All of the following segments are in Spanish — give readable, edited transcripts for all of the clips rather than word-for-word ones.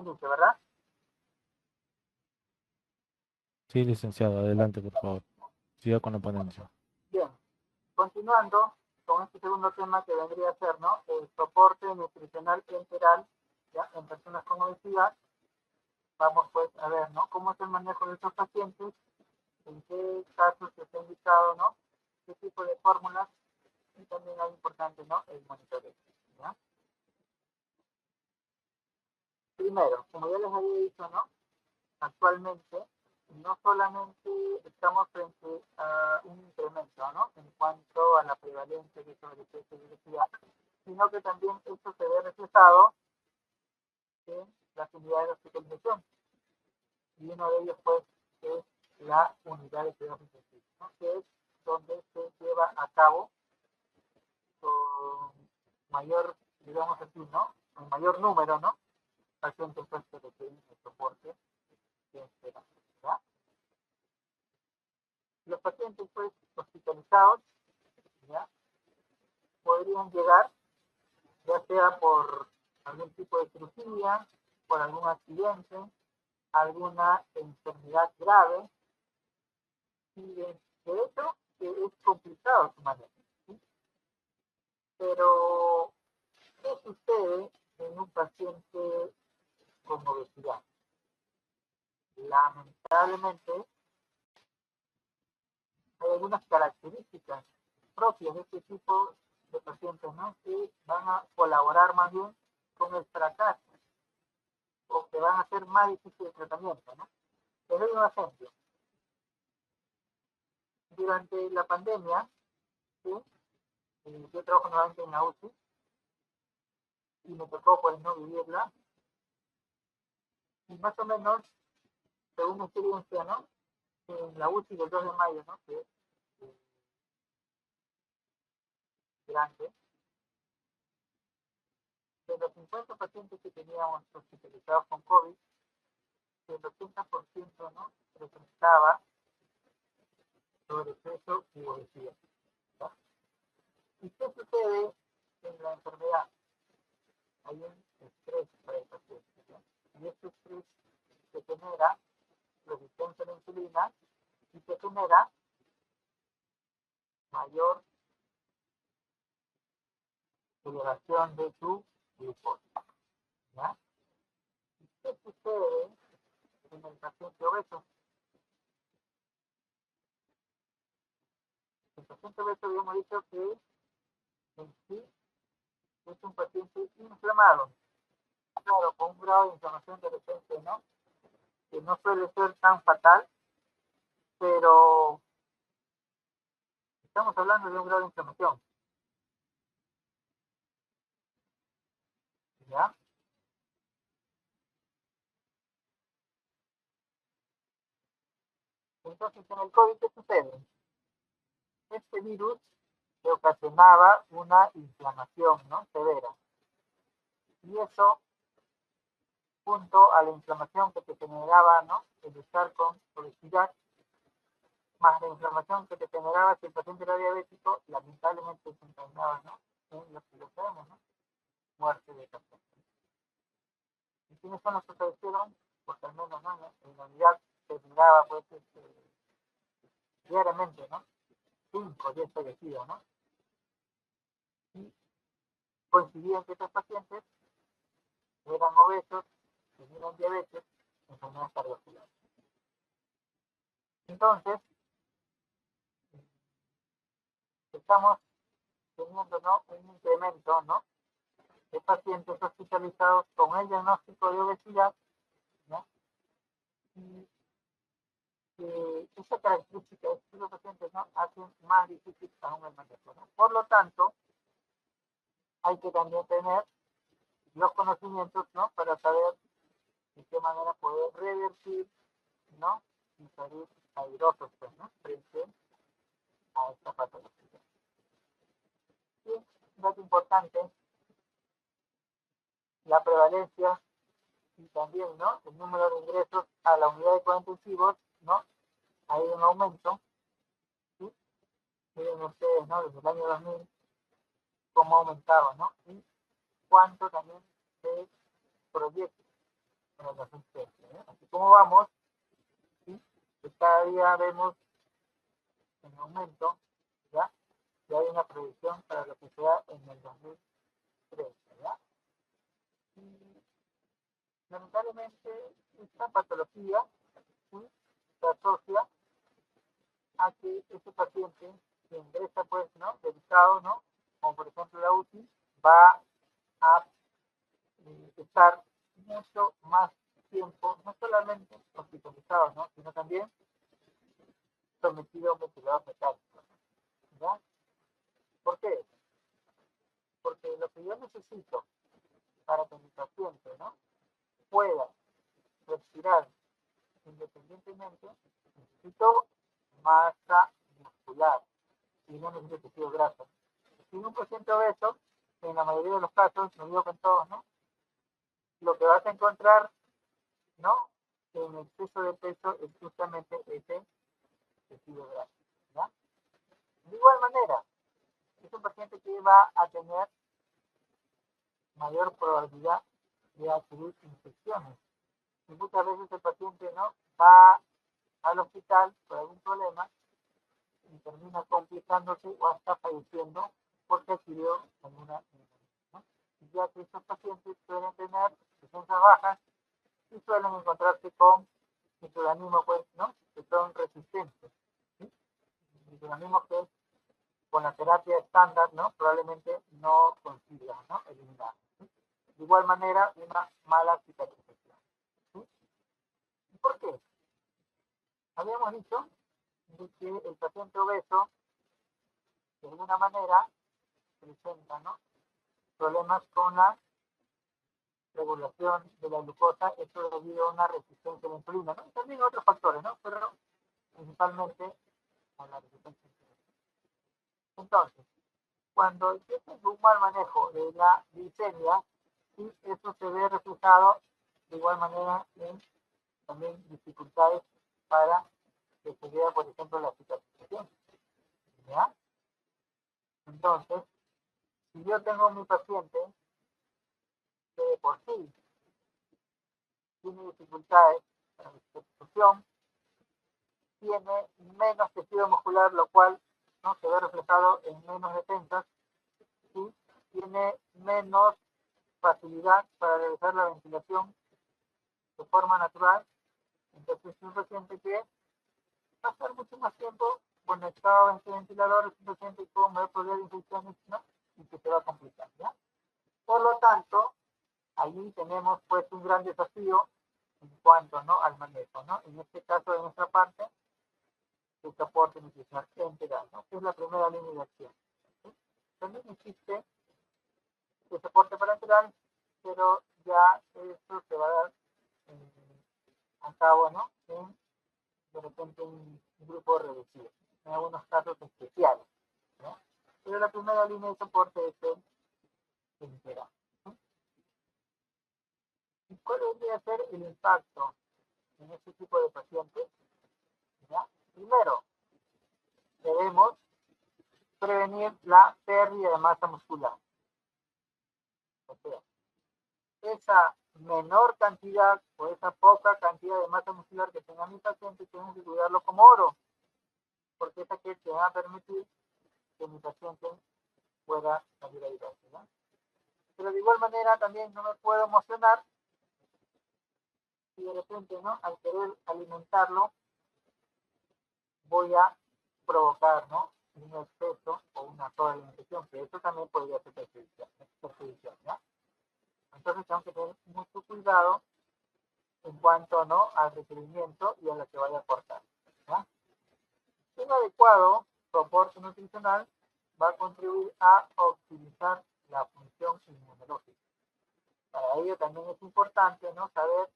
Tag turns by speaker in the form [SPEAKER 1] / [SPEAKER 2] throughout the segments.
[SPEAKER 1] inicio, ¿verdad?
[SPEAKER 2] Sí, licenciado, adelante, por favor. Siga con la ponencia.
[SPEAKER 1] Bien, continuando con este segundo tema que vendría a ser, ¿no? El soporte nutricional enteral, ¿ya? En personas con obesidad. Vamos pues a ver, ¿no? Cómo es el manejo de estos pacientes, en qué casos se está indicado, ¿no? Qué tipo de fórmulas y también es importante, ¿no? El monitoreo, ¿ya? Primero, como ya les había dicho, ¿no? Actualmente no solamente estamos frente a un incremento, ¿no? En cuanto a la prevalencia de sobrepeso y obesidad, sino que también esto se ve reflejado en las unidades de hospitalización. Y uno de ellos, pues, es la unidad de cuidados intensivos, ¿no? Que es donde se lleva a cabo con mayor, digamos así, ¿no? Con mayor número, ¿no? Pacientes pues, que requieren el soporte que esperan, ¿ya? Los pacientes, pues, hospitalizados, ¿ya? Podrían llegar, ya sea por algún tipo de cirugía, por algún accidente, alguna enfermedad grave, y de hecho es complicado su manejo, ¿sí? Pero, ¿qué sucede en un paciente con obesidad? Lamentablemente, hay algunas características propias de este tipo de pacientes, ¿no? Que van a colaborar más bien con el fracaso o que van a ser más difíciles de tratamiento, ¿no? Les doy un ejemplo. Durante la pandemia, ¿sí? Yo trabajo nuevamente en la UCI y me tocó pues no vivirla y más o menos, según mi experiencia, ¿no? En la UCI del 2 de mayo, ¿no? Que es grande, de los 50 pacientes que teníamos hospitalizados con COVID, el 80%, ¿no? Presentaba sobrepeso y obesidad, ¿no? ¿Y qué sucede en la enfermedad? Hay un estrés para el paciente, ¿no? Y este estrés se genera resistencia a la insulina y se genera mayor elevación de su glucosa, ¿ya? ¿Y qué sucede en el paciente obeso? El paciente obeso habíamos dicho que en sí es un paciente inflamado, claro, con un grado de inflamación de repente, ¿no? Que no suele ser tan fatal, pero estamos hablando de un grado de inflamación, ¿ya? Entonces, en el COVID, ¿qué sucede? Este virus que ocasionaba una inflamación, ¿no? Severa. Y eso, junto a la inflamación que te generaba, ¿no? El estar con obesidad, más la inflamación que te generaba si el paciente era diabético, lamentablemente se encaminaba, ¿no? En lo que lo sabemos, ¿no? Muerte de paciente. ¿Y quiénes son los que fallecieron? Porque al menos, ¿no? En la unidad se miraba, pues, diariamente, ¿no? 5 o 10 fallecidos, ¿no? Y coincidían que estos pacientes eran obesos, tenían diabetes, enfermedades cardiovasculares. Entonces, estamos teniendo, ¿no? Un incremento, ¿no? De pacientes hospitalizados con el diagnóstico de obesidad, ¿no? Y esa característica de estos pacientes, ¿no? Hacen más difícil aún el manejo, ¿no? Por lo tanto, hay que también tener los conocimientos, ¿no? Para saber de qué manera poder revertir, ¿no? Y salir airosos, pues, ¿no? Frente a esta patología. Y un dato importante, la prevalencia y también, ¿no? El número de ingresos a la unidad de cuidados intensivos, ¿no? Ha ido en aumento, ¿sí? Miren ustedes, ¿no? Desde el año 2000, cómo ha aumentado, ¿no? Y cuánto también se proyecta, para la asistencia, ¿eh? Así como vamos, ¿sí? Que cada día vemos en aumento, ¿ya? Y hay una proyección para lo que sea en el 2030, ¿ya? Y lamentablemente esta patología, ¿sí? Se asocia a que este paciente que ingresa, pues, ¿no? Delicado, ¿no? Como por ejemplo la UCI, va a estar mucho más tiempo, no solamente hospitalizado, ¿no? Sino también sometido a un ventilador mecánico, ¿ya? ¿Por qué? Porque lo que yo necesito para que mi paciente, ¿no? Pueda respirar independientemente, necesito masa muscular y no necesito tejido graso. Si un paciente obeso, en la mayoría de los casos, no digo que en todos, ¿no? Lo que vas a encontrar, ¿no? En exceso de peso es justamente ese tejido graso, ¿ya? De igual manera, es un paciente que va a tener mayor probabilidad de adquirir infecciones. Y muchas veces el paciente, ¿no? Va al hospital por algún problema y termina complicándose o hasta falleciendo porque adquirió alguna infección, ¿no? Ya que estos pacientes suelen tener defensas bajas y suelen encontrarse con microorganismos, pues, ¿no? Que son resistentes, ¿sí? Microorganismos que con la terapia estándar, ¿no? Probablemente no consiga, ¿no? Eliminar, ¿sí? De igual manera, una mala cicatrización, ¿sí? ¿Y por qué? Habíamos dicho de que el paciente obeso, de alguna manera, presenta, ¿no? Problemas con la regulación de la glucosa, esto debido a una resistencia a la insulina, ¿no? Y también otros factores, ¿no? Pero principalmente a la resistencia a la insulina. Entonces, cuando existe un mal manejo de la glicemia, y eso se ve reflejado de igual manera en también dificultades para que se vea, por ejemplo, la cicatrización, ¿ya? Entonces, si yo tengo mi paciente que por sí tiene dificultades para la cicatrización, tiene menos tejido muscular, lo cual, ¿no? Se ve reflejado en menos defensas, y tiene menos facilidad para realizar la ventilación de forma natural. Entonces es un paciente que va a estar mucho más tiempo conectado a este ventilador, es un paciente con mayor probabilidad de infecciones, ¿no? Y que se va a complicar, ¿ya? Por lo tanto, allí tenemos pues un gran desafío en cuanto, ¿no? Al manejo, ¿no? En este caso, de nuestra parte, el soporte nutricional integral, ¿no? Que es la primera línea de acción, ¿sí? También existe el soporte parenteral, pero ya esto se va a dar a cabo, ¿no? De repente un grupo reducido, en algunos casos especiales, ¿no? Pero la primera línea de soporte es el integral, ¿no? ¿Y cuál debería ser el impacto en este tipo de pacientes? ¿Ya? Primero, debemos prevenir la pérdida de masa muscular. O sea, esa menor cantidad o esa poca cantidad de masa muscular que tenga mi paciente, tengo que cuidarlo como oro, porque es aquel que va a permitir que mi paciente pueda salir adelante, ¿no? Pero de igual manera también no me puedo emocionar si de repente, ¿no? Al querer alimentarlo voy a provocar, ¿no? Un exceso o una sobrealimentación, que eso también podría ser perjudicial, ¿ya? Entonces tengo que tener mucho cuidado en cuanto, ¿no? Al requerimiento y a lo que vaya a aportar, ¿ya? Un adecuado soporte nutricional va a contribuir a optimizar la función inmunológica. Para ello también es importante, ¿no? Saber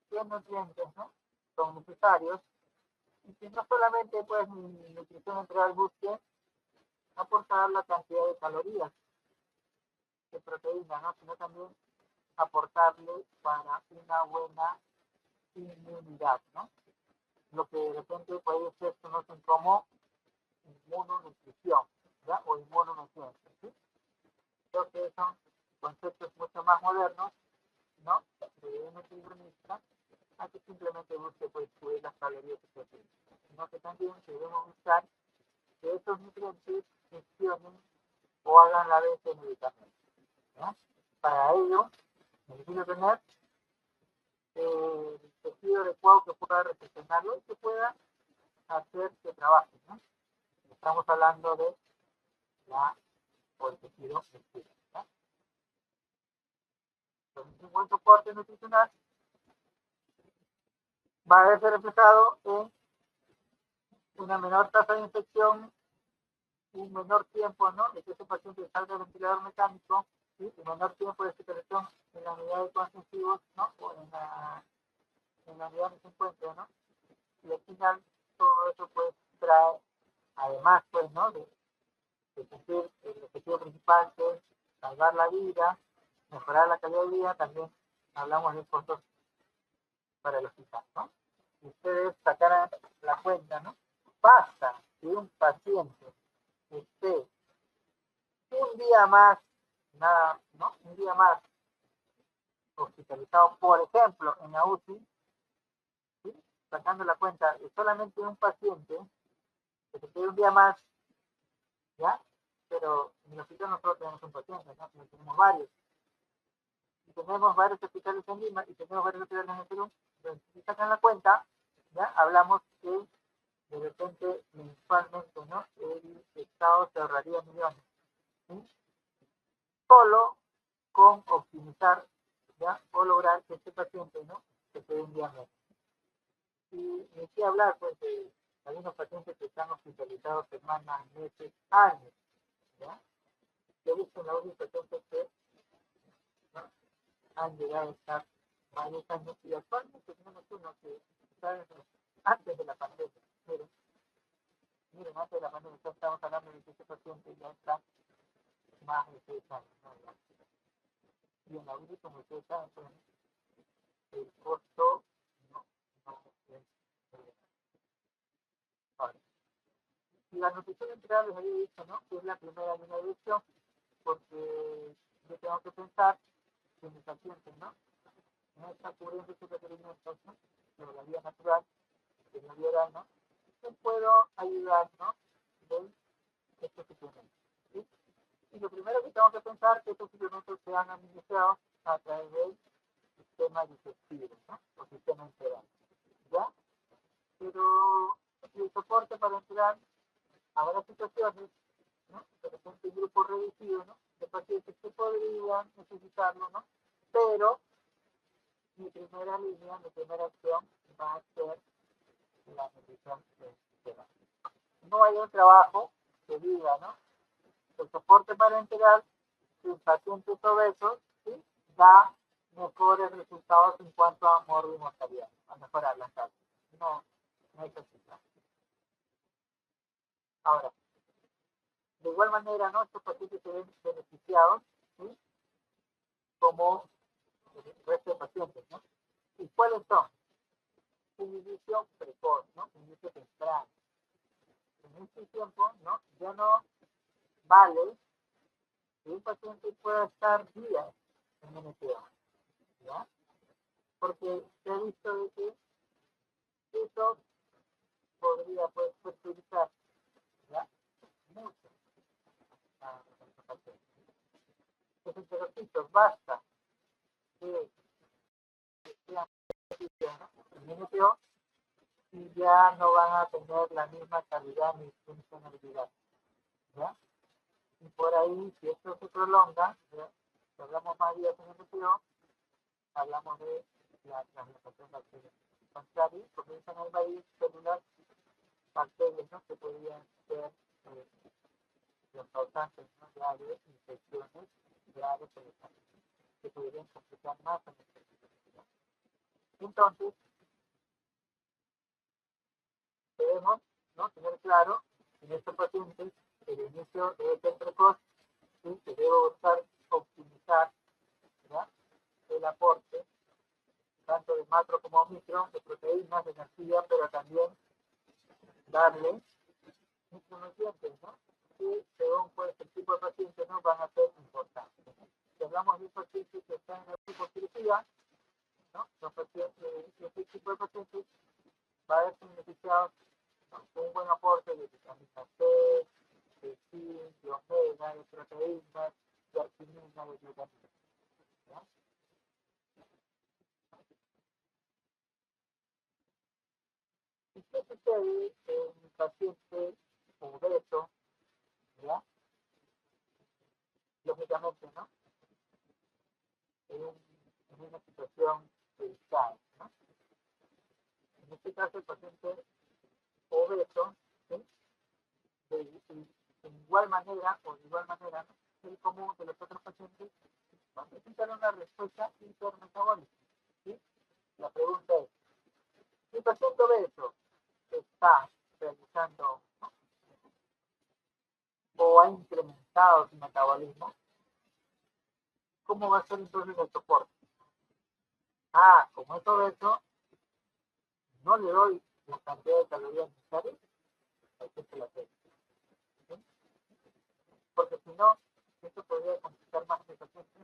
[SPEAKER 1] qué nutrientes, ¿no? Son necesarios y que no solamente pues mi nutrición integral busque aportar la cantidad de calorías, de proteína, ¿no? Sino también aportarle para una buena inmunidad, ¿no? Lo que de repente puede ser conocen como inmunonutrición, ¿ya? O inmunonutrientes, ¿sí? Creo que son conceptos mucho más modernos, ¿no? de un nutricionista a que simplemente busque pues subir las calorías que se sino que también debemos buscar que esos nutrientes funcionen o hagan la vez de medicamentos. ¿No? Para ello, necesito tener el tejido adecuado que pueda recepcionarlo y que pueda hacer que trabaje. ¿No? Estamos hablando de la o el tejido muscular. ¿No? Entonces, un buen soporte nutricional va a verse reflejado en una menor tasa de infección, un menor tiempo, ¿no?, de que ese paciente salga del ventilador mecánico, ¿sí?, un menor tiempo de hospitalización en la unidad de cuidados intensivos, ¿no?, o en la unidad que se encuentre, ¿no? Y al final todo eso pues trae, además pues, ¿no?, de cumplir el objetivo principal que es salvar la vida, mejorar la calidad de vida, también hablamos de costos para el hospital, ¿no? Si ustedes sacaran la cuenta, ¿no? Basta que un paciente esté un día más, nada, ¿no? Un día más hospitalizado, por ejemplo, en la UCI, ¿sí?, sacando la cuenta de solamente un paciente, que se quede un día más, ¿ya? Pero en el hospital nosotros tenemos un paciente, ¿no? Pero tenemos varios. Y tenemos varios hospitales en Lima y tenemos varios hospitales en Perú. Entonces, si sacan la cuenta, ¿ya? Hablamos que de repente mensualmente, ¿no?, el Estado se ahorraría millones, ¿sí?, solo con optimizar, ¿ya?, o lograr que este paciente, ¿no?, se quede un día menos. Y ni qué hablar pues de algunos pacientes que están hospitalizados semanas, meses, años, ¿ya? Yo he visto en la UCI pacientes que, ¿no?, han llegado a estar varios años y actualmente tenemos uno que está antes de la pandemia. Miren, antes de la pandemia estamos hablando de que este paciente ya está más de 6 años, ¿no? Y en la UCI, como ustedes saben, pues, el costo no, no es ahora. Y la nutrición integral les había dicho, ¿no?, que es la primera línea de visión, porque yo tengo que pensar que mi paciente, ¿no?, no está cubriendo sus requerimientos, ¿no?, de la vía natural, que no hubiera, ¿no?, yo puedo ayudar, ¿no?, de estos suplementos, ¿sí? Y lo primero que tengo que pensar es que estos suplementos sean administrados a través del sistema digestivo, ¿no?, o sistema integral, ¿ya? Pero si el soporte para integrar habrá situaciones, ¿no?, de repente un grupo reducido, ¿no?, de pacientes que podrían necesitarlo, ¿no?, pero mi primera línea, mi primera acción va a ser la nutrición integral. No hay un trabajo que diga, ¿no?, el soporte parenteral en pacientes obesos, ¿sí?, da mejores resultados en cuanto a morbimortalidad, a mejorar la salud. No, no es así. Ahora, de igual manera, ¿no?, estos pacientes se ven beneficiados, ¿sí?, como el resto de pacientes, ¿no? ¿Y cuáles son? Inicio precoz, ¿no?, inicio temprano. En este tiempo, ¿no?, ya no vale que un paciente pueda estar días en NPO, ¿ya? Porque se ha visto de que eso podría, pues, perjudicar, ¿ya?, mucho a nuestros pacientes. Entonces, pero repito, basta que sean, ¿no?, en NPO y ya no van a tener la misma calidad ni funcionalidad, ¿ya? Y por ahí, si esto se prolonga, ¿ya?, si hablamos más días en el NPO, hablamos de la transplantación bacteriana. Contrario, comienzan a invadir células bacterias, ¿no?, que podrían ser los causantes, ¿no?, ya de infecciones graves que podrían complicar más en el proceso. Entonces, debemos, ¿no?, tener claro en estos pacientes el inicio debe ser precoz y se debe buscar optimizar, ¿ya?, el aporte tanto de macro como micro, de proteínas, de energía, pero también darle micronutrientes, ¿no?, que según pues, el tipo de paciente, ¿no?, van a ser importantes. Si hablamos de un paciente que está en la cirugía, ¿no? Los pacientes, este tipo de pacientes va a haber beneficiados, ¿no?, con un buen aporte de vitamina C, de zinc, de omega, de proteínas, de arginina, de glutamina, ¿ya? ¿Y qué sucede en un paciente obeso, ¿ya? Lógicamente, ¿no? En, un, en una situación delicada, ¿no? En este caso, el paciente obeso, ¿sí?, de igual manera, o de igual manera, ¿no?, es el común de los otros pacientes, van a presentar una respuesta hipermetabólica, ¿sí? La pregunta es, si el paciente obeso está realizando, ¿no?, o ha incrementado su metabolismo, ¿cómo va a ser entonces el soporte? Como es obeso, no le doy la cantidad de calorías necesarias, hay que se la tenga, ¿sí? Porque si no, esto podría complicar más el paciente,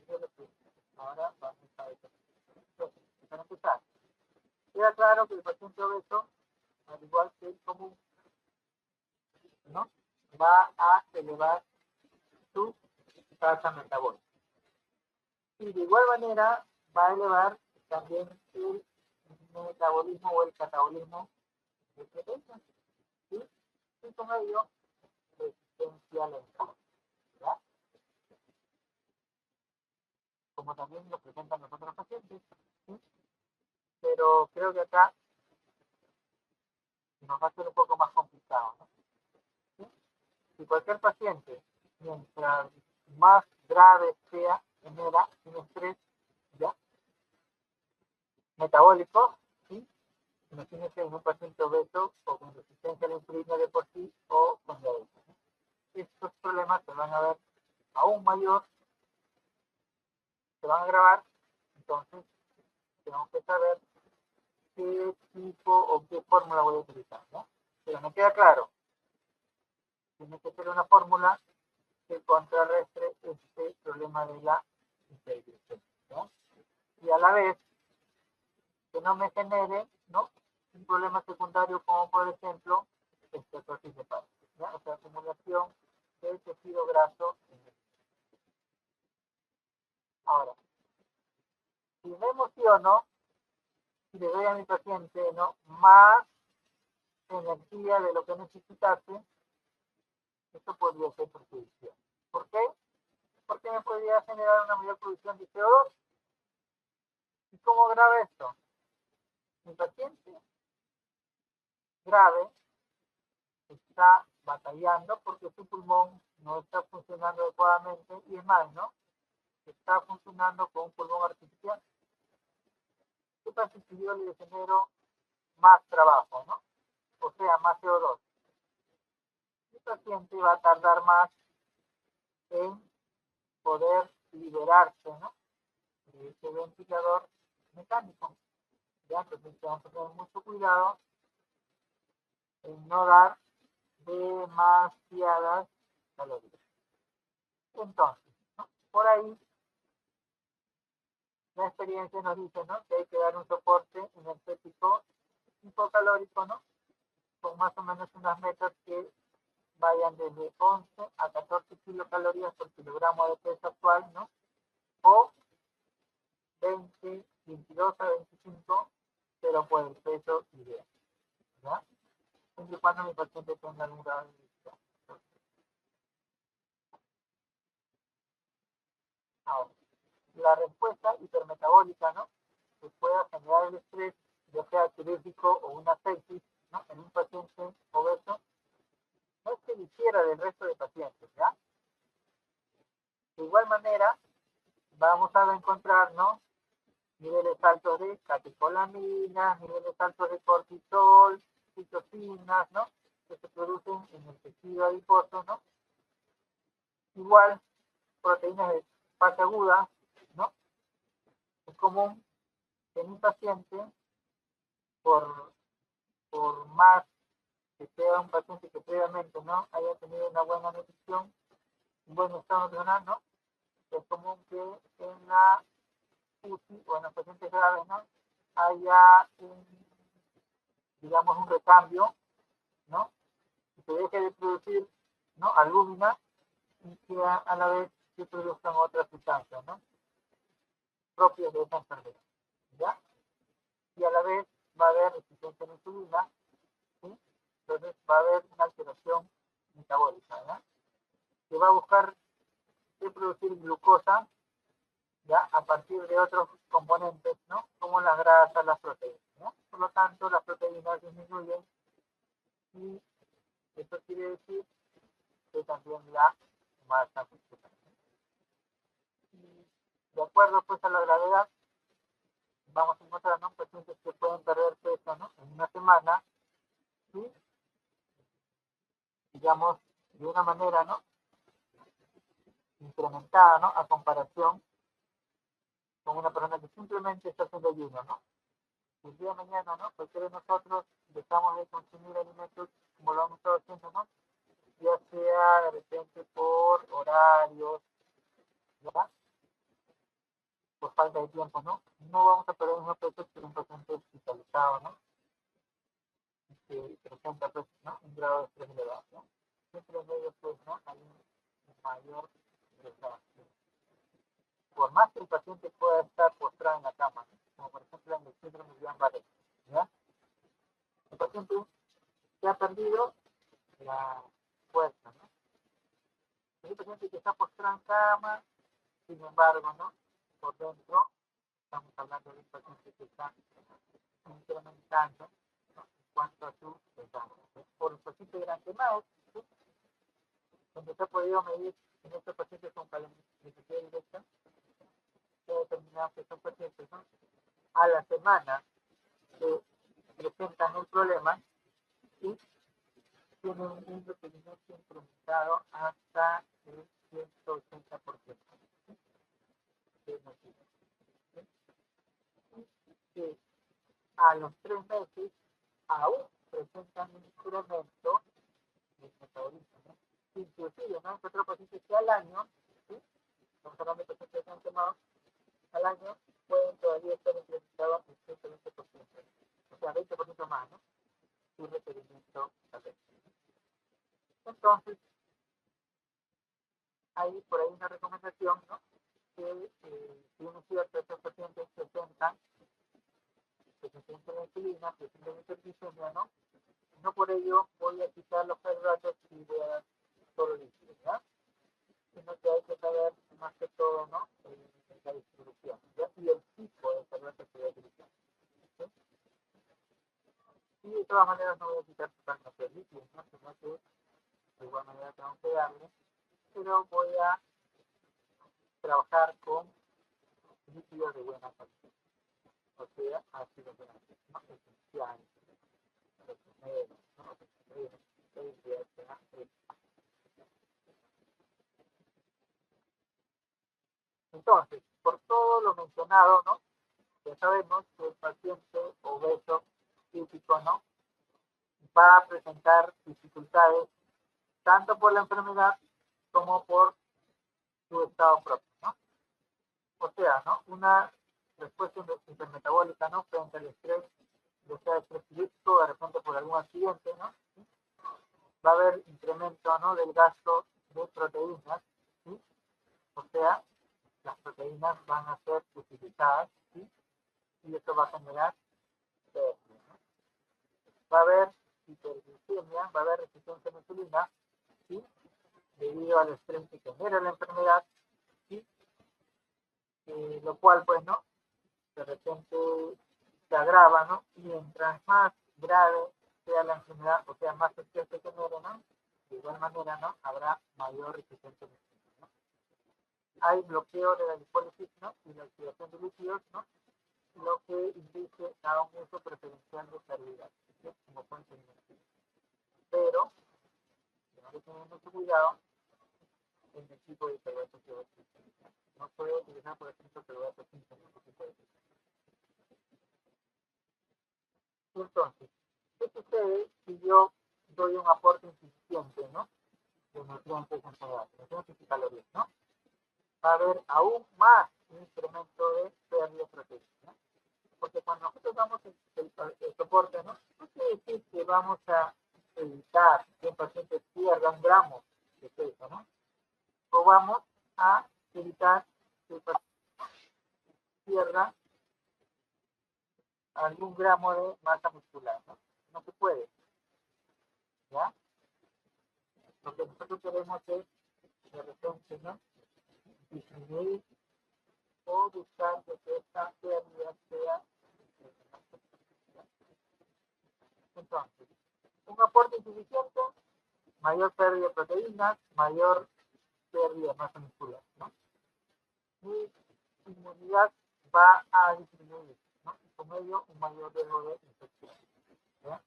[SPEAKER 1] y es lo que ahora vamos a ver. Entonces, para empezar, queda claro que el paciente obeso, al igual que el común, ¿no?, va a elevar su tasa metabólica. Y de igual manera va a elevar también el metabolismo o el catabolismo de proteínas, ¿sí? Y con ello, resistencia a la insulina, ¿ya? Como también lo presentan los otros pacientes, ¿sí? Pero creo que acá nos va a ser un poco más complicado, ¿no? ¿Sí? Si cualquier paciente, mientras más grave sea, genera un estrés, ¿ya?, metabólico, ¿sí? Imagínense en un paciente obeso o con resistencia a la insulina de por sí o con diabetes, ¿no? Estos problemas se van a ver aún mayor, se van a agravar, entonces tenemos que saber qué tipo o qué fórmula voy a utilizar, ¿no? Pero me queda claro, tiene que ser una fórmula que contrarrestre este problema de la hiperglucemia, ¿no? Y a la vez que no me genere, ¿no?, un problema secundario como por ejemplo esteatosis hepática, ¿ya? O sea, acumulación del tejido graso en el. Ahora, si me emociono y le doy a mi paciente, ¿no?, más energía de lo que necesitase, esto podría ser perjudicial. ¿Por qué? Porque me podría generar una mayor producción de CO2. ¿Y cómo grave esto? Mi paciente grave está batallando porque su pulmón no está funcionando adecuadamente y es más, ¿no?, está funcionando con un pulmón artificial. ¿Qué pasa si yo le genero más trabajo, ¿no?, o sea, más CO2? El paciente va a tardar más en poder liberarse, ¿no?, de ese ventilador mecánico. ¿Ya? Entonces tenemos que tener mucho cuidado en no dar demasiadas calorías. Entonces, ¿no?, por ahí la experiencia nos dice, ¿no?, que hay que dar un soporte energético hipocalórico, ¿no?, con más o menos unas metas que vayan desde 11 a 14 kilocalorías por kilogramo de peso actual, ¿no?, o 20, 22 a 25, pero por el peso ideal, ¿ya? Siempre y cuando mi paciente tenga algún grado de diabetes. Ahora, la respuesta hipermetabólica, ¿no?, que pueda generar el estrés, ya sea quirúrgico o una sepsis, ¿no?, en un paciente obeso, no es que difiera del resto de pacientes, ¿ya? De igual manera, vamos a encontrar, ¿no?, niveles altos de catecolaminas, niveles altos de cortisol, citocinas, ¿no?, que se producen en el tejido adiposo, ¿no? Igual, proteínas de fase aguda, ¿no? Es común que en un paciente, por, por más que sea un paciente que previamente no haya tenido una buena nutrición, un buen estado nutricional, ¿no?, es común que en la UCI o en los pacientes graves, ¿no? Haya digamos, un recambio, ¿no? Y se deje de producir, ¿no? Albúmina y que a la vez se produzcan otras sustancias, ¿no? Propias de esa enfermedad, ¿ya? Y a la vez va a haber resistencia a la insulina, ¿sí? Entonces va a haber una alteración metabólica, ¿ya? Que va a buscar producir glucosa, ¿ya? A partir de otros componentes, ¿no? Como las grasas, las proteínas, ¿no? Por lo tanto, las proteínas disminuyen y eso quiere decir que también la masa muscular. De acuerdo pues a la gravedad, vamos a encontrar, ¿no? Pacientes que pueden perder peso, ¿no? En una semana, y digamos, de una manera, ¿no? Incrementada, ¿no? A comparación con una persona que simplemente está haciendo ayuno, ¿no? El día de mañana, ¿no? Cualquiera de nosotros dejamos de consumir alimentos como lo hemos estado haciendo, ¿no? Ya sea de repente por horarios, ¿ya? Por falta de tiempo, ¿no? No vamos a perder el mismo peso que un paciente hospitalizado, ¿no? Que presenta, pues, ¿no? Un grado de estrés elevado, ¿no? Siempre en ellos, pues, ¿no? Hay un mayor desgaste. Por más que el paciente pueda estar postrado en la cama, ¿no? Como por ejemplo en el síndrome de Guillain-Barré, ¿ya? El paciente se ha perdido la fuerza, ¿no? Es un paciente que está postrado en cama, sin embargo, ¿no? Por dentro, estamos hablando de un paciente que está incrementando, ¿no? En cuanto a su desgaste, ¿no? Por el paciente durante más, ¿sí? Donde se ha podido medir en estos pacientes con calorimetría directa, se ha determinado que son pacientes, ¿no? A la semana que presentan el problema y tienen un requerimiento incrementado hasta el 180%. Que a los 3 meses aún presentan un incremento del metabolismo, ¿no? Inclusive, ¿no? Otros pacientes que al año, ¿sí? Estamos hablando de pacientes que han tomado al año, pueden todavía estar incrementados en 120%, o sea, 20% más, ¿no? Su requerimiento también. Entonces, hay por ahí una recomendación, ¿no? Que si uno es cierto, estos pacientes presentan la insulina, presentan hiperglicemia, ¿no? No por ello voy a quitar los carbohidratos y voy a dar solo líquidos, ¿ya? Sino que hay que saber más que todo, ¿no? La distribución, ¿ya? Y el tipo de carbohidratos que voy a utilizar, ¿sí? Y de todas maneras no voy a quitar totalmente el líquido, ¿no? Sino que de igual manera tengo que darle, pero voy a trabajar con líquidos de buena calidad, o sea, ácidos grasos, ¿no? Esenciales, retoneros, ¿no? Entonces, por todo lo mencionado, ¿no? Ya sabemos que el paciente obeso típico, ¿no? Va a presentar dificultades tanto por la enfermedad como por su estado propio, ¿no? O sea, ¿no? Una respuesta hipermetabólica, ¿no? Frente al estrés, ya sea estrés físico, de repente por algún accidente, ¿no? ¿Sí? Va a haber incremento, ¿no? Del gasto de proteínas, ¿sí? O sea, las proteínas van a ser utilizadas, ¿sí? Y esto va a generar pérdida, ¿no? Va a haber hiperglicemia, va a haber resistencia a la insulina, ¿sí? Debido al estrés que genera la enfermedad, ¿sí? Lo cual, pues, ¿no? De repente se agrava, ¿no? Mientras más grave sea la enfermedad, o sea, más estrés se genere, ¿no? De igual manera, ¿no? Habrá mayor resistencia a la insulina, ¿no? Hay bloqueo de la lipólisis, ¿no? Y la oxidación de lípidos, ¿no? Lo que induce a un uso preferencial de carbohidratos, ¿sí? Como fuente de energía. Pero, tenemos que tener mucho cuidado en el tipo de carbohidratos que voy a utilizar. No puedo utilizar, por ejemplo, carbohidratos sin este tipo de cosas. Entonces, ¿qué sucede si yo doy un aporte insuficiente, ¿no? De nutrientes en general, nutrientes y calorías, ¿no? va a haber aún más un incremento de pérdida proteína, ¿no? Porque cuando nosotros damos el soporte, ¿no? No quiere decir que vamos a evitar que el paciente pierda un gramo de peso, ¿no? O vamos a evitar que el paciente pierda algún gramo de masa muscular, ¿no? No se puede, ¿ya? Lo que nosotros queremos es, de repente, ¿no? Disminuir o buscar que esta pérdida sea. Entonces, un aporte insuficiente, mayor pérdida de proteínas, mayor pérdida de masa muscular, ¿no? Mi inmunidad va a disminuir, ¿no? Y con ello un mayor riesgo de infección, ¿ya?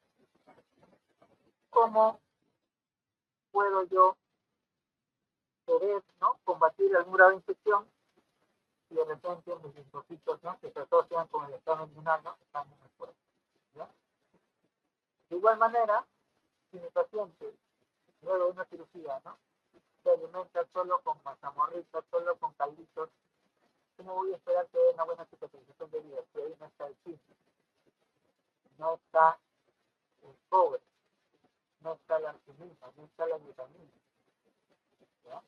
[SPEAKER 1] ¿Cómo puedo yo querer, ¿no? combatir algún grado de infección y de repente mis linfocitos, ¿no? que se asocian con el estado inmunal, ¿no? están muy fuertes, ¿ya? De igual manera, si mi paciente luego de una cirugía, ¿no? se alimenta solo con mazamorrita, solo con calditos, ¿cómo voy a esperar que haya una buena cicatrización de vida? Si ahí no está el zinc, no está el cobre, no está la arginina, no está la vitamina, ¿ya?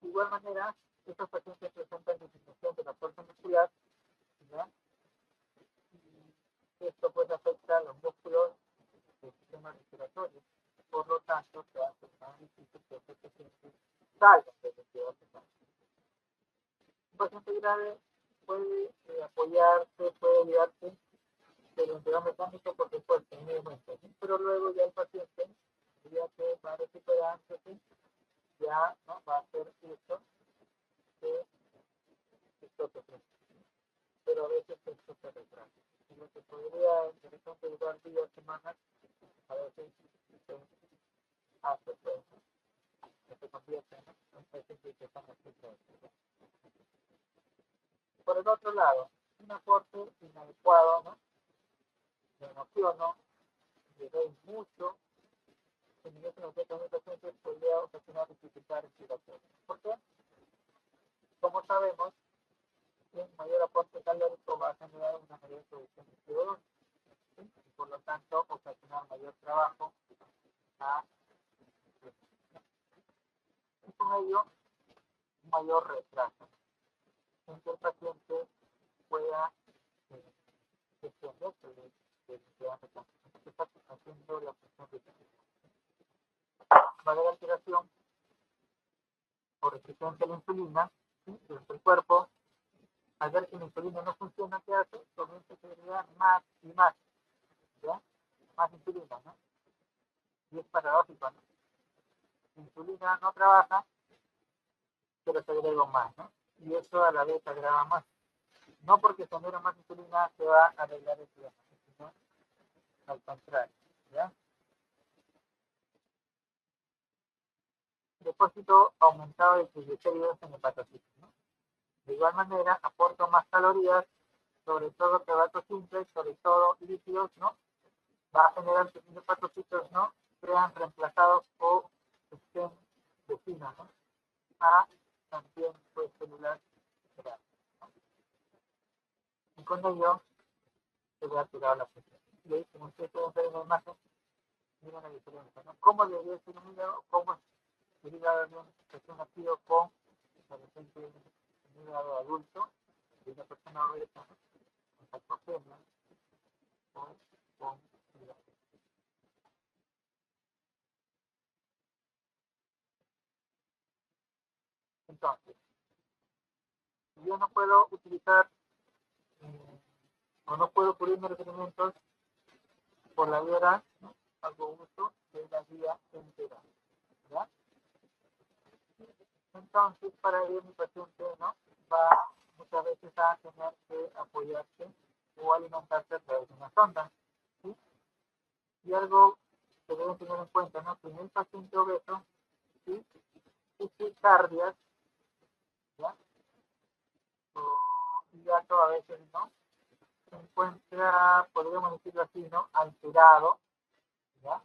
[SPEAKER 1] De igual manera, estos pacientes presentan disminución de la fuerza muscular, ¿ya? Y esto pues afecta a los músculos del sistema respiratorio. Por lo tanto, se hace más difícil que estos pacientes salgan de los cuidados intensivos. Un paciente grave puede apoyarse, puede ayudarse del ventilador mecánico, por supuesto, en un momento, ¿sí? Pero luego ya el paciente, ya que va recuperándose, ya ¿no? va a hacer uso de isótopos, pero a veces esto se retrasa. Y lo que podría, de repente, durar días, semanas, a veces se hace, pues, que se convierte en pacientes que están afectados. Por el otro lado, un aporte inadecuado, ¿no? Me emociono, le doy mucho, en el pacientes podría ocasionar dificultades respiratorias. ¿Por qué? Como sabemos, un mayor aporte calórico va a generar una mayor producción de CO2, ¿sí? Y por lo tanto ocasionar mayor trabajo a, y con ello un mayor retraso en que el paciente pueda gestionarse de la que está haciendo la función de va a haber alteración o resistencia a la insulina, ¿sí? Dentro del cuerpo. Al ver que la insulina no funciona, ¿qué hace? Comienza a generar más y más, ¿ya? Más insulina, ¿no? Y es paradójico, ¿no? La insulina no trabaja, pero se agrega más, ¿no? Y eso a la vez agrava más. No porque se genera más insulina se va a arreglar el problema, sino al contrario, ¿ya? Depósito aumentado de triglicéridos en hepatocitos, ¿no? De igual manera, aporto más calorías, sobre todo carbohidratos simples, sobre todo lípidos, ¿no? Va a generar que los hepatocitos, ¿no? Sean reemplazados o estén vecinos, ¿no? A también, pues, células grandes, ¿no? Y con ello se ve alterada la presión. Y ahí, como ustedes pueden ver en la imagen, miren la diferencia, ¿no? ¿Cómo debería ser un hígado? ¿Cómo el hígado de un recién nacido con, de repente, un hígado adulto de una persona obesa, ¿no? Con sarcopenia o con hígado. Entonces, yo no puedo utilizar o no puedo cubrir mis requerimientos por la vía oral, ¿no? Hago uso de la vía entera, ¿ya? Entonces, para ello mi paciente, ¿no? va muchas veces a tener que apoyarse o alimentarse a través de una sonda, ¿sí? Y algo que deben tener en cuenta, ¿no? Que en el paciente obeso, ¿sí? Sus cardias, ¿ya? O hiato a veces, ¿no? Se encuentra, podríamos decirlo así, ¿no? Alterado, ¿ya?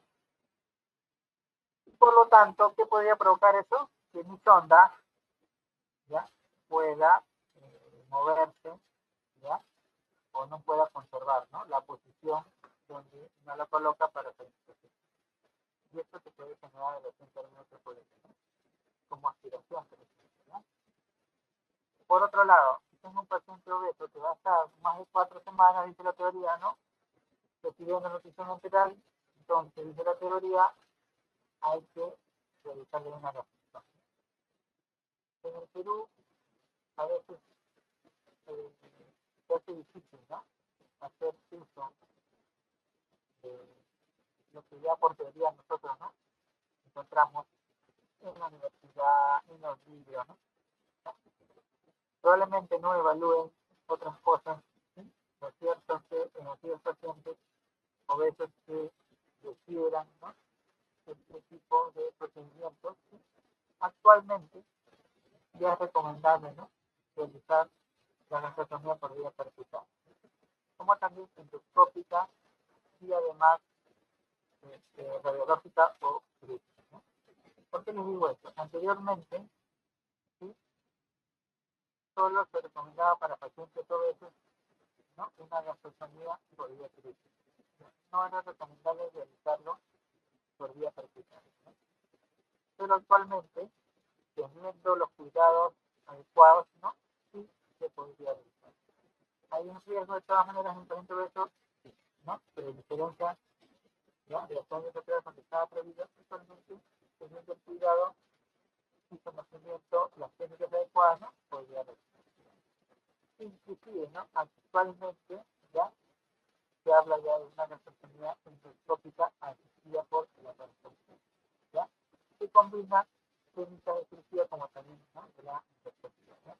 [SPEAKER 1] Y por lo tanto, ¿qué podría provocar eso? que mi sonda ya pueda moverse, ya, o no pueda conservar, ¿no?, la posición donde no la coloca para hacer esto. Y esto se puede generar en los términos de poder, ¿no?, como aspiración, por ejemplo, ¿no? Por otro lado, si tengo un paciente obeso que va a estar más de 4 semanas, dice la teoría, ¿no?, recibiendo nutrición enteral, entonces, dice la teoría, hay que realizarle una nutrición. En el Perú, a veces se hace difícil, ¿no?, hacer uso de lo que ya por teoría nosotros, ¿no?, encontramos en la universidad, en los libros, ¿no? Probablemente no evalúen otras cosas, ¿sí? Lo cierto es que en aquellos pacientes obesos que requieran, ¿no?, este tipo de procedimientos, ¿sí?, actualmente ya es recomendable, ¿no?, realizar la gastrostomía por vía percutánea, como también endoscópica y además radiológica o quirúrgica, ¿no? ¿Por qué les digo esto? Anteriormente, ¿sí?, solo se recomendaba para pacientes obesos, ¿no?, una gastrostomía por vía quirúrgica. No era recomendable realizarlo por vía percutánea, ¿no? Pero actualmente, teniendo los cuidados adecuados, ¿no?, sí se podría realizar. Hay un riesgo de todas maneras en un paciente obeso, sí, ¿no?, pero diferencia, ¿no?, de los años atrás cuando estaba prohibido, actualmente, teniendo el cuidado y conocimiento, las técnicas adecuadas, ¿no?, podría realizar. Inclusive, ¿no?, actualmente ya se habla ya de una gastrostomía endoscópica asistida por la laparoscopia, ¿ya?, que combina técnicas de cirugía como también, ¿no?, de la endoscopia, ¿no?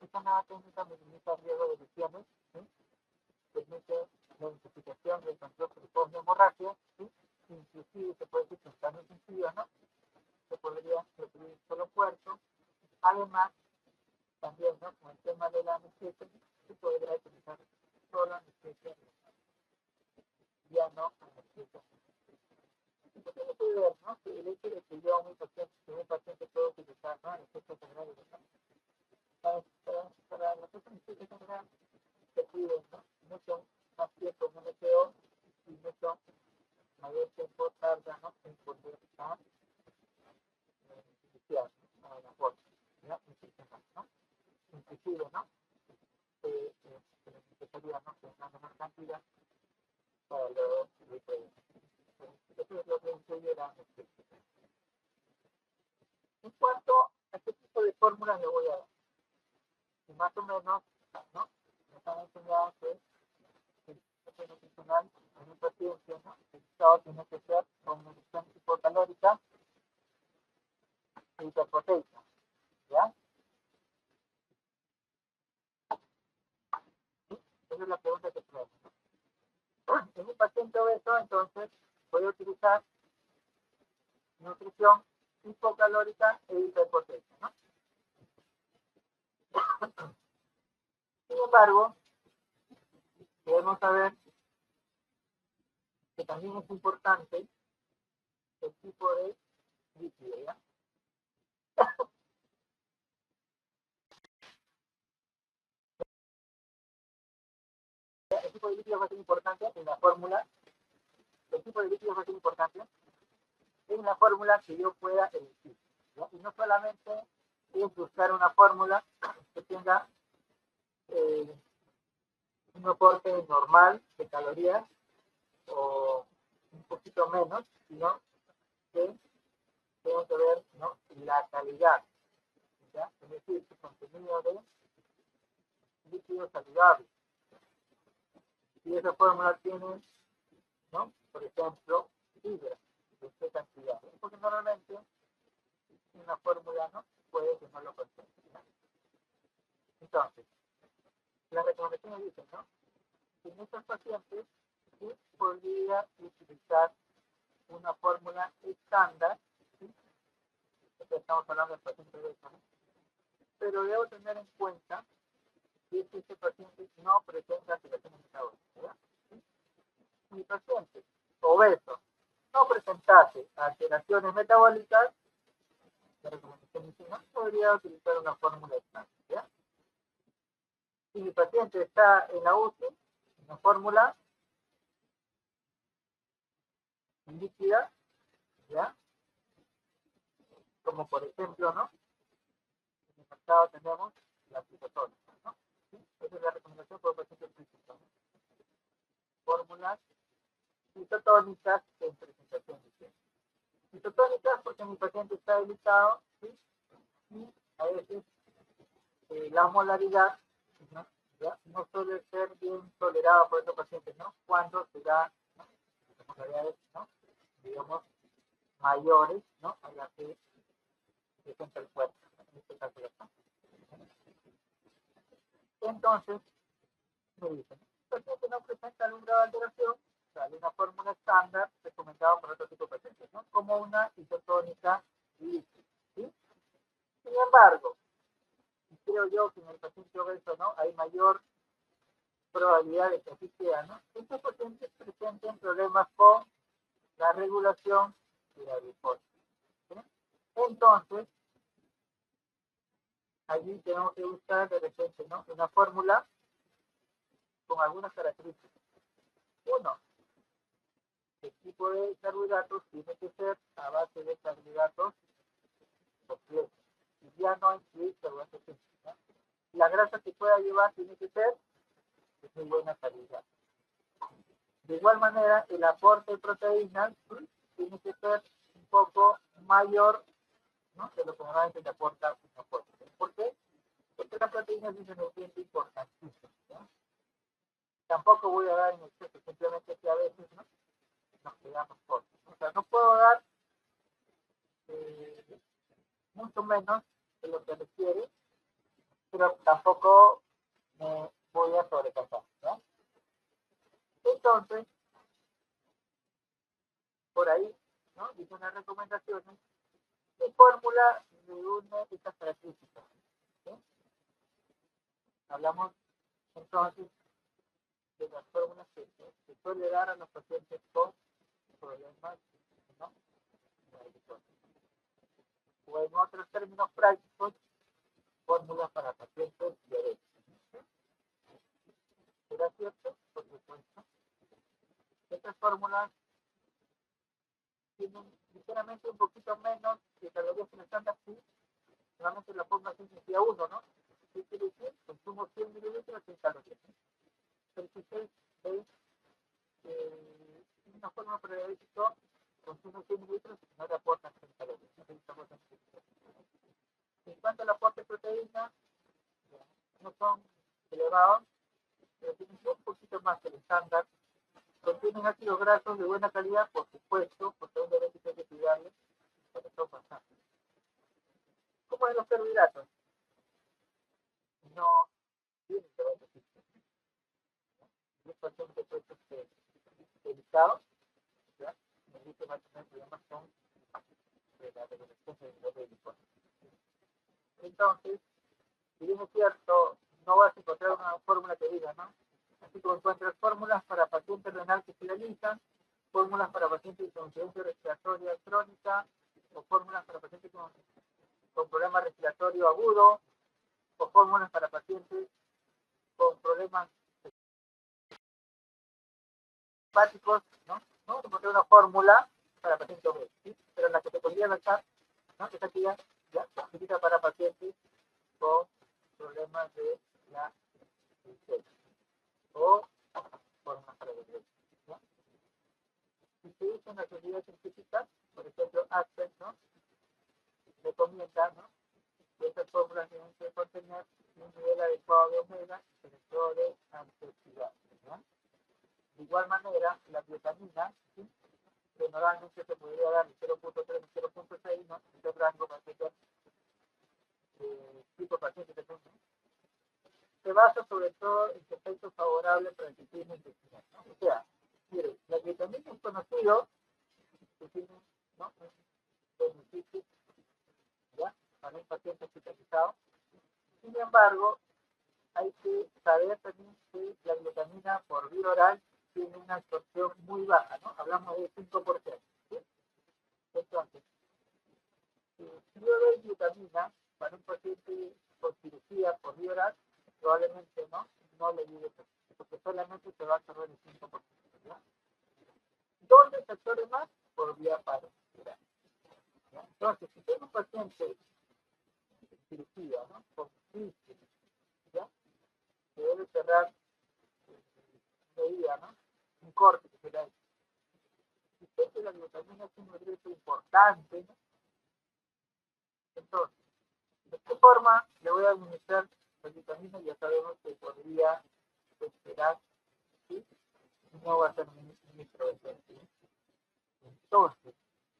[SPEAKER 1] Esta nueva técnica minimiza el riesgo de lesiones, ¿sí?, permite la identificación del control precoz de hemorragia, ¿sí?, inclusive se puede decir que en casos sencillos, ¿no?, se podría recibir solo puerto. Además, también, ¿no?, con el tema de la anestesia, se podría utilizar solo anestesia, ya no anestesia. Entonces se puede ver, ¿no?, que el hecho de que yo a un paciente puedo utilizar, ¿no?, anestesia general, para nosotros anestesia general se pide, ¿no?, mucho más tiempo, no me quedo, y mucho mayor tiempo tarda, ¿no?, en poder estar iniciar, ¿no?, a la forma, ¿no?, ¿no?, inclusive, ¿no?, se necesitaría, ¿no?, que una menor cantidad para luego eso es lo que incluye la anestesia. En cuanto a qué tipo de fórmulas le voy a dar, y más o menos, ¿no?, nos han enseñado que el sistema nutricional en un paciente, ¿no?, el estado tiene que ser con nutrición hipocalórica e hiperproteica, ¿ya? ¿Sí? Esa es la pregunta que tenemos, ¿no? En un paciente obeso, entonces, voy a utilizar nutrición hipocalórica e hiperproteica, ¿no? Sin embargo, debemos saber que también es importante el tipo de líquido, ¿ya? El tipo de líquido va a ser importante en la fórmula. El tipo de líquido va a ser importante en la fórmula que yo pueda elegir, ¿ya? Y no solamente es buscar una fórmula que tenga un aporte normal de calorías o un poquito menos, sino que tengo que ver, ¿no?, la calidad, ¿ya? Es decir, su contenido de líquidos saludables. Y esa fórmula tiene, ¿no?, por ejemplo, fibra de qué cantidad, ¿no? Porque normalmente una fórmula, ¿no?, puede que no lo contenga, ¿no? Entonces, las recomendaciones dicen, ¿no?, que en estos pacientes sí podría utilizar una fórmula estándar, ¿sí? Estamos hablando del paciente de eso, ¿no? Pero debo tener en cuenta que este paciente no presenta alteraciones metabólicas, ¿verdad? ¿Sí? Si el paciente obeso no presentase alteraciones metabólicas, la recomendación podría utilizar una fórmula estándar, ¿ya? Si mi paciente está en la UCI, una fórmula líquida, ¿ya? Como por ejemplo, ¿no? En el mercado tenemos la citotónica, ¿no? ¿Sí? Esa es la recomendación por pacientes críticos, ¿no? Fórmulas citotónicas en presentación de tiempo. Citotónicas porque mi paciente está delicado, ¿sí? Y a veces la molaridad, ¿no? ¿Ya? No suele ser bien tolerada por estos pacientes, ¿no? Cuando se da, ¿no? Molaridades, ¿no? Digamos, mayores, ¿no? A las que presenta el cuerpo, ¿no? En este caso la sangre. Entonces, me dicen, el paciente no presenta algún grado de alteración, sale una fórmula estándar recomendada por otro tipo de pacientes, ¿no? Como una isotónica líquida, ¿sí? Sin embargo, creo yo que en el paciente obeso, ¿no? Hay mayor probabilidad de que así sea, ¿no? Estos pacientes presenten problemas con la regulación de la glucosa, ¿sí? Entonces, allí tenemos que buscar de repente, ¿no? Una fórmula con algunas características. Uno, el tipo de carbohidratos tiene que ser a base de carbohidratos completos. Y ya no incluir carbohidratos simples, ¿no? La grasa que pueda llevar tiene que ser de muy buena calidad. De igual manera, el aporte de proteínas, ¿sí? Tiene que ser un poco mayor, ¿no? De lo que normalmente te aporta un aporte. ¿Por qué? Porque la proteína es un nutriente importantísimo, ¿no? Tampoco voy a dar en exceso, simplemente que a veces, ¿no? Nos quedamos cortos. O sea, no puedo dar eh, mucho menos de lo que requiere, pero tampoco me voy a sobrepasar, ¿no? Entonces, por ahí, ¿no? Dice unas recomendaciones. ¿Qué fórmula reúne estas características? ¿Sí? Hablamos entonces de las fórmulas que se suele dar a los pacientes con problemas, ¿no? O en otros términos prácticos, fórmulas para pacientes diabéticos. ¿Será cierto? Por supuesto. Estas fórmulas tienen ligeramente un poquito menos de calorías en el estándar, sí. Normalmente la fórmula sencilla 1, ¿no? ¿Qué quiere decir? Consumo 100 mililitros sin calorías. El que es una fórmula prediabético, consumo 100 mililitros y no le aportan 100 calorías. En cuanto al aporte de proteína, no son elevados, pero tienen un poquito más que el estándar. Contienen ácidos grasos de buena calidad, por supuesto, porque un diabético hay que cuidarle, pero son bastantes. ¿Cómo es los carbohidratos? No tienen que ver con los pacientes delicados, ¿ya? Necesitan mantener problemas con la regulación del nivel de glucosa. Entonces, si bien es cierto, no vas a encontrar una fórmula que diga, ¿no? Así como encuentras fórmulas para pacientes renal que se realizan, fórmulas para pacientes con insuficiencia respiratoria crónica, o fórmulas para pacientes con problema respiratorio agudo, o fórmulas para pacientes con problemas hepáticos, ¿no? ¿No? Encontré una fórmula para pacientes obesos, ¿sí? Pero la que te podría lanzar, ¿no? Esta aquí ya se utiliza para pacientes con problemas de la glucosa o formas para los diabetes, ¿no? Si se usan las unidades científicas, por ejemplo, Access, ¿no? Recomienda, ¿no? Que estas fórmulas tienen que contener un nivel adecuado de omega y sobre todo de antioxidantes, ¿no? De igual manera, la glutamina, ¿sí? Que normalmente se podría dar de 0.3 a 0.6, ¿no? Este rango va a ser tipo de paciente que tenga. Se basa sobre todo en su efecto favorable para el sistema intestinal, ¿no? O sea, mire, la glutamina es conocido que tiene, ¿no? Un beneficio, ¿ya? Para un paciente hospitalizado. Sin embargo, hay que saber también que la glutamina por vía oral tiene una absorción muy baja, ¿no? Hablamos de 5%, ¿sí? Entonces, si yo doy glutamina para un paciente con cirugía por vía oral, probablemente no le ayude, porque solamente se va a absorber el 5%. ¿Ya? ¿Dónde se absorbe más? Por vía parenteral. Entonces, si tengo un paciente en cirugía, ¿no? Con crisis, ¿ya? Se debe cerrar medida, ¿no? Un corte que será. Si sé que la glutamina es un nutriente importante, ¿no? Entonces, ¿de qué forma le voy a administrar la vitamina? Ya sabemos que podría esperar, ¿sí? No va a ser ministro de ¿sí? Entonces,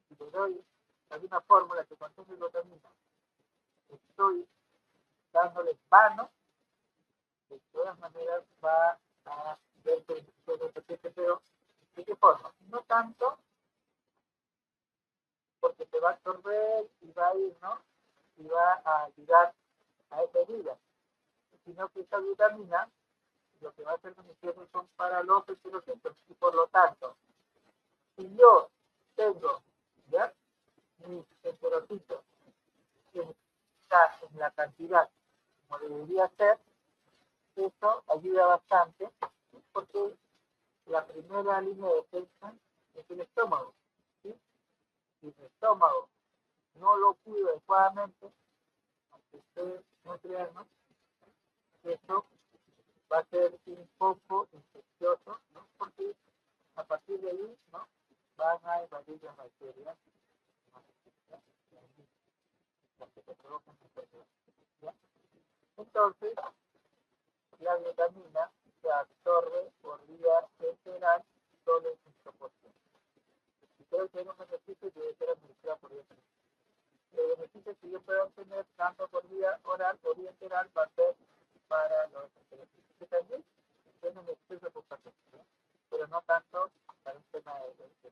[SPEAKER 1] si le doy alguna fórmula que contiene vitamina, estoy dándole vano, de todas maneras va a ver beneficios del paciente, pero ¿de qué forma? No tanto porque se va a absorber y va a ir, ¿no? Y va a ayudar a esa herida, sino que esa vitamina lo que va a hacer beneficioso son para los enterocitos y por lo tanto, si yo tengo, ¿ya? Mis enterocitos en la cantidad como debería ser, eso ayuda bastante porque la primera línea de defensa es el estómago. ¿Sí? Si el estómago no lo cuido adecuadamente, aunque ustedes no crean, ¿no? Eso va a ser un poco infeccioso, ¿no? Porque a partir de ahí, ¿no? Van a invadir las bacterias, ¿no? Las que te provocan enfermedad. ¿Ya? Entonces, la vitamina se absorbe por vía enteral solo en 5%. Si quiero tener un beneficio, debe ser administrado por vía enteral. El beneficio que yo puedo obtener tanto por vía oral o vía enteral va a ser para los beneficios que también tienen exceso por paciente, pero no tanto para un tema de beneficio.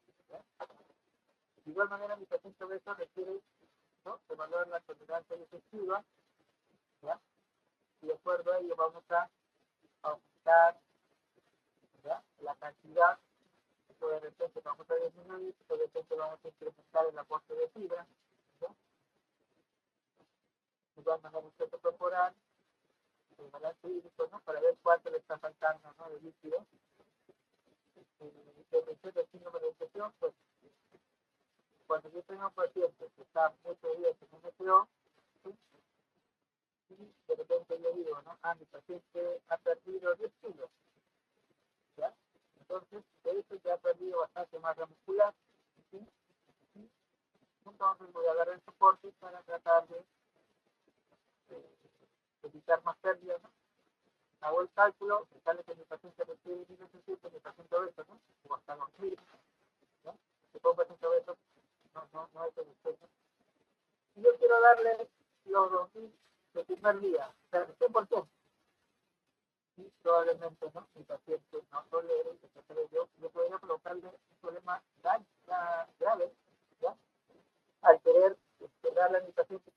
[SPEAKER 1] De igual manera, mi paciente obeso requiere, ¿no?, evaluar la tolerancia digestiva, ¿ya? Y de acuerdo a ello vamos a aumentar, ¿ya?, la cantidad, de repente vamos a disminuir, de repente vamos a incrementar el aporte de fibra, ¿ya? De igual manera, el peso corporal, el balance hídrico, ¿no?, para ver cuánto le está faltando, ¿no?, de líquido. Prevención del síndrome de infección, pues cuando yo tengo un paciente que está muchos días en un SO, ¿sí?, y de repente yo digo, ¿no?, mi paciente ha perdido 10 kilos, ¿ya? Entonces, de eso ya ha perdido bastante masa muscular, ¿sí? Y entonces voy a dar el soporte para tratar de evitar más pérdidas, ¿no? Hago el cálculo, me sale que mi paciente requiere 1.900, mi paciente obeso, ¿no?, o hasta 2.000, ¿no? Si pongo paciente obeso, no es el exceso. Y yo quiero darle los 2.000 de primer día, o sea, el 100%. Y probablemente, ¿no?, mi paciente no tolere, entonces yo podría provocarle un problema grave, ¿ya?, al querer darle a mi paciente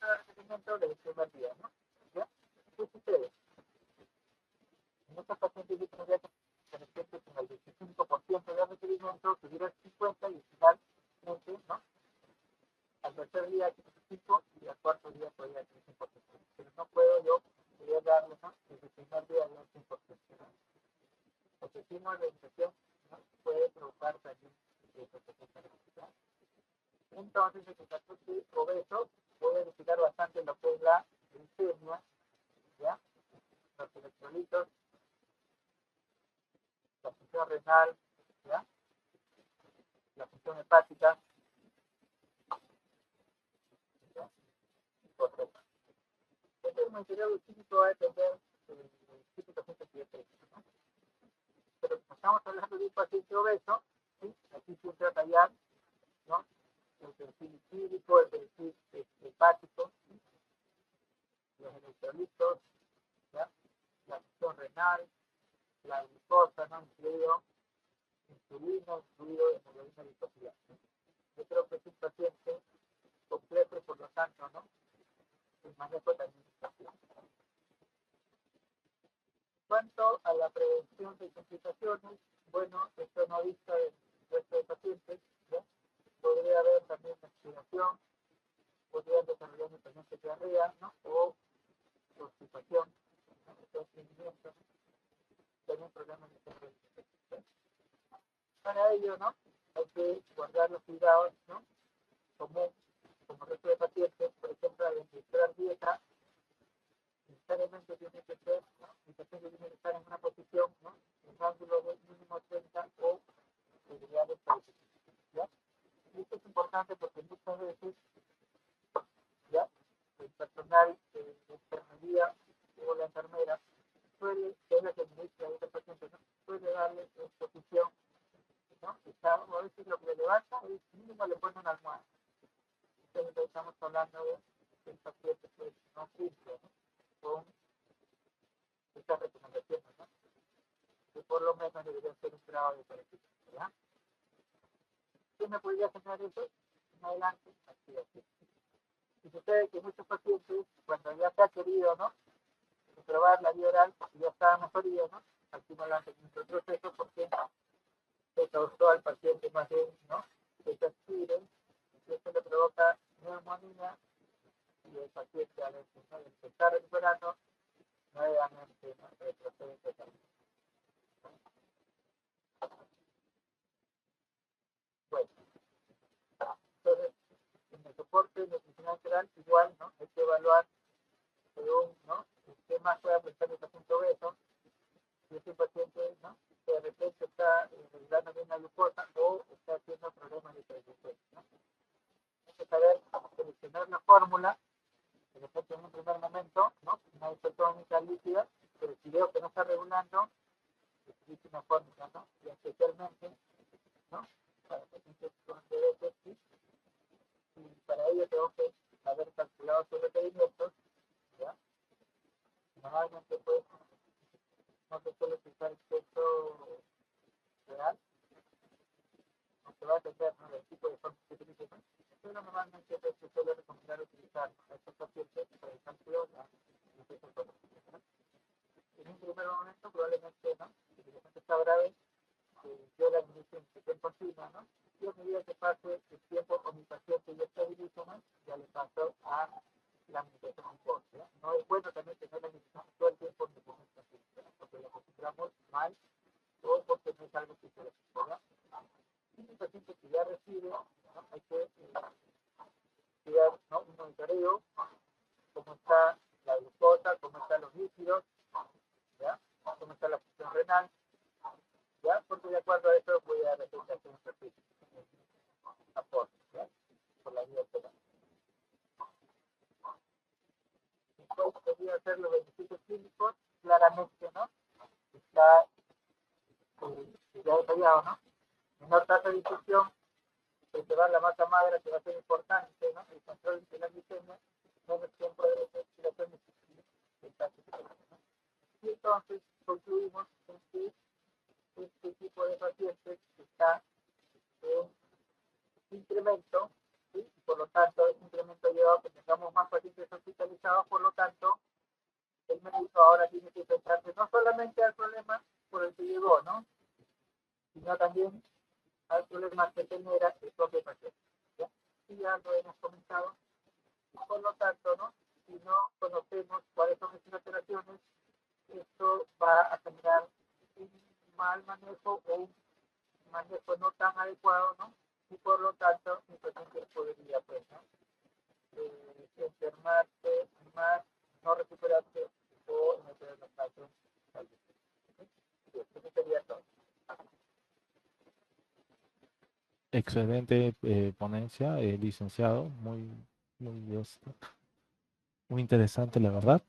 [SPEAKER 1] un requerimiento del primer día, ¿no? ¿Ya? ¿Qué sucede? En estos pacientes yo tendría que con el 25% de requerimiento, subir al 50% y finalmente, ¿no?, al tercer día 25% y al cuarto día podría ser 100%. Pero no puedo yo poder darle, ¿no?, desde el primer día al 100%. ¿No? Porque si no, la infección, ¿no?, puede provocar también eso. Entonces, en el paciente obeso, voy a verificar bastante lo que es la glicemia, ¿ya?, los electrolitos, la función renal, ¿ya?, la función hepática, ¿ya?, correcto. Este material químico va a depender del tipo de paciente que yo tengo, ¿no? Pero como estamos hablando de un paciente obeso, ¿sí?, aquí siempre detallar, ¿no?, el perfil químico, el perfil hepático, ¿sí?, los electrolitos, ¿ya?, la función renal, la glucosa, ¿no?, incluido insulina, incluido hemoglobina glicosilada. Yo creo que es un paciente completo, por lo tanto, ¿no?, el manejo también está claro. En cuanto a la prevención de complicaciones, bueno, esto no vista del resto de pacientes, ¿ya?, podría haber también respiración, podrían desarrollar pacientes de diarrea, ¿no? O constipación, ¿no? Estreñimiento, ¿no? También problemas de desarrollo. Para ello, ¿no? Hay que guardar los cuidados, ¿no? Como resto de pacientes, por ejemplo, al administrar dieta, necesariamente tiene que ser, ¿no? El paciente tiene que estar en una posición, ¿no? En un ángulo de mínimo 30 o de 45, ¿ya? Y esto es importante porque muchas veces, ¿ya? El personal de enfermería o la enfermera suele, que es la que administra a este paciente, ¿no? Suele darle posición, ¿no? Está, o a veces lo que le levanta es mínimo le pone una almohada. Entonces estamos hablando de el paciente pues, no cumple, ¿no? Con estas recomendaciones, ¿no? Que por lo menos debería ser un grado de beneficio, ¿verdad? ¿Qué me podría generar eso? En adelante, así, así. Y sucede que muchos pacientes, cuando ya se ha querido, ¿no? Probar la vía oral, ya está mejoría, ¿no? Aquí no la nuestro proceso porque se causó al paciente más bien, ¿no? Que se aspire, y eso le provoca neumonía y el paciente al empezar recuperando nuevamente, ¿no? Retrocede totalmente. Bueno, entonces, en el soporte nutricional general, igual, ¿no? Hay que evaluar según, ¿no? ¿Qué más puede afectar el paciente obeso? Si ese paciente, ¿no? Que de repente está regulando bien la glucosa o está haciendo problemas de triglicéridos, ¿no? Hay que saber seleccionar la fórmula, de repente en un primer momento, ¿no? Una hipertónica líquida, pero si veo que no está regulando, utilizo una fórmula, ¿no? Y especialmente, ¿no? Para pacientes con diabetes, ¿sí? Y para ello tengo que haber calculado sus requerimientos, ¿ya? Normalmente, pues, no se suele utilizar el texto real, no se va a atender, ¿no? El tipo de fórmula que utilice, ¿no? Pero normalmente pues, se suele recomendar utilizar a estos pacientes para el cálculo de texto fórmula, ¿no? En un primer momento, probablemente, ¿no? Si el paciente está grave, yo la administro en sesión continua, ¿no? Y a medida que pase el tiempo con mi paciente ya estabiliza, ¿no? Ya le paso a la administración en corte, ¿no? No es bueno también tener la administración todo el tiempo en el paciente, ¿no? Porque lo acostumbramos mal o porque no es algo que se le ¿verdad? Y un paciente que ya recibe, ¿no? Hay que cuidar, ¿no? Un monitoreo, cómo está la glucosa, cómo están los líquidos, ¿ya? Cómo está la función renal, ¿ya? Porque de acuerdo a eso voy a representar un perfil, aporte, ¿ya? Por la vía oral. Después podría hacer los beneficios clínicos, claramente, ¿no? Está ya detallado, ¿no? Menor tasa de infección, preservar la masa magra que va a ser importante, ¿no? El control de la glicemia, menos tiempo de respiración del paciente, ¿no? Y entonces concluimos en que este tipo de pacientes está en incremento, ¿sí? Y por lo tanto, ese incremento ha llevado a que tengamos más pacientes hospitalizados, por lo tanto, el médico ahora tiene que enfrentarse no solamente al problema por el que llegó, ¿no? Sino también al problema que genera el propio paciente, ¿ya? Y ya lo hemos comentado, y por lo tanto, ¿no? Si no conocemos cuáles son estas alteraciones, esto va a generar un mal manejo o un manejo no tan adecuado, ¿no? Y por lo tanto, mi paciente podría, pues, ¿no? Enfermarse más, no recuperarse o en el peor de los casos, fallecer. ¿Sí? Eso sería todo.
[SPEAKER 2] Excelente ponencia, licenciado, muy, muy interesante, la verdad.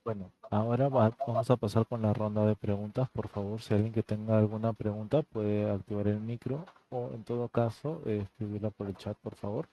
[SPEAKER 2] Bueno, ahora vamos a pasar con la ronda de preguntas. Por favor, si alguien que tenga alguna pregunta puede activar el micro o en todo caso escribirla por el chat, por favor.